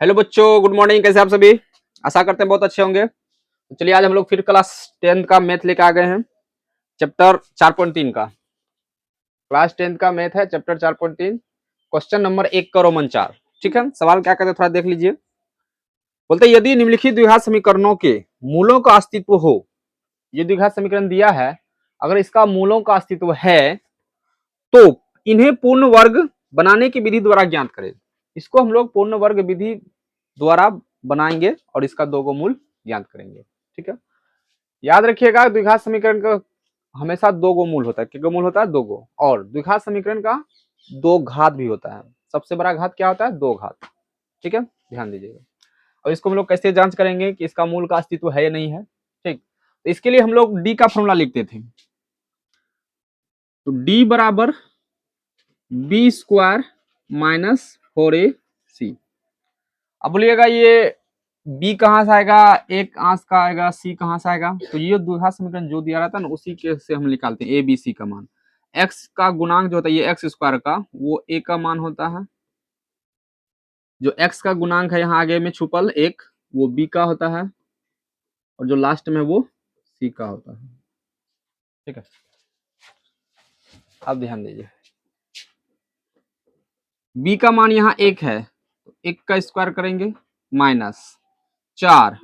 Hello बच्चों, good morning. कैसे आप सभी? आशा करते हैं बहुत अच्छे होंगे। तो चलिए आज हम लोग फिर क्लास 10th का मैथ लेके आ गए हैं, चैप्टर 4.3 का। क्लास 10th का मैथ है, चैप्टर 4.3, क्वेश्चन नंबर 1 का रोमन 4। ठीक है, सवाल क्या कहते हैं थोड़ा देख लीजिए। बोलते यदि निम्नलिखित द्विघात समीकरणों के मूलों का अस्तित्व हो, ये द्विघात समीकरण दिया है, अगर इसका मूलों का अस्तित्व है तो इन्हें पूर्ण वर्ग बनाने की विधि द्वारा ज्ञात करें। इसको हम लोग पूर्ण वर्ग विधि द्वारा बनाएंगे और इसका दो को मूल ज्ञात करेंगे। ठीक है, याद रखिएगा द्विघात समीकरण का हमेशा दो गो मूल होता है। कितने मूल होता है? दो गो। और द्विघात समीकरण का दो घात भी होता है। सबसे बड़ा घात क्या होता है? दो घात। ठीक है, ध्यान दीजिएगा। और इसको हम लोग कैसे जांच करेंगे कि इसका मूल का अस्तित्व है या नहीं है। ठीक, तो इसके लिए हम लोग डी का फॉर्मूला लिखते थे। तो डी बराबर बी स्क्वायर माइनस 4ac। अब बोलिएगा ये बी कहाँ से आएगा? एक आंस का आएगा, सी कहाँ से आएगा? तो ये द्विघात समीकरण जो दिया रहता है ना, उसी के से हम निकालते हैं ए बी सी का मान। एक्स का गुणांक जो होता है ये एक्स स्क्वायर का, वो ए का मान होता है। जो एक्स का गुणांक है यहाँ आगे में छुपल एक, वो बी का होता है। और जो लास्ट में वो सी का होता है। ठीक है, अब ध्यान दीजिए। बी का मान यहाँ एक है, तो एक का स्क्वायर करेंगे माइनस 4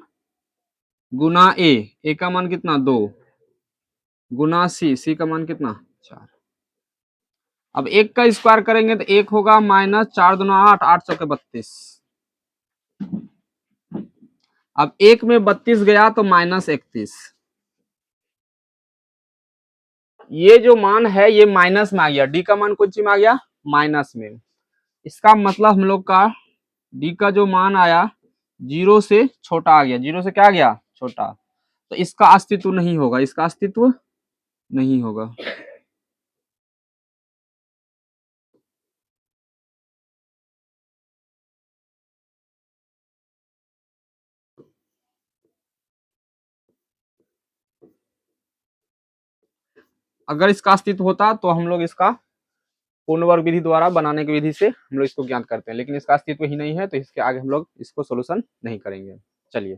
गुना ए का मान कितना? 2 गुना सी का मान कितना? 4। अब एक का स्क्वायर करेंगे तो एक होगा माइनस 4 दूना 8, 8 चौके 32। अब एक में 32 गया तो माइनस 31। ये जो मान है ये माइनस में आ गया। डी का मान कौन सी में आ गया? माइनस में। इसका मतलब हम लोग का डी का जो मान आया जीरो से छोटा आ गया। जीरो से क्या आ गया? छोटा। तो इसका अस्तित्व नहीं होगा, इसका अस्तित्व नहीं होगा। अगर इसका अस्तित्व होता तो हम लोग इसका पूर्ण वर्ग विधि द्वारा बनाने की विधि से हम लोग इसको ज्ञात करते हैं, लेकिन इसका अस्तित्व ही नहीं है तो इसके आगे हम लोग इसको सोल्यूशन नहीं करेंगे। चलिए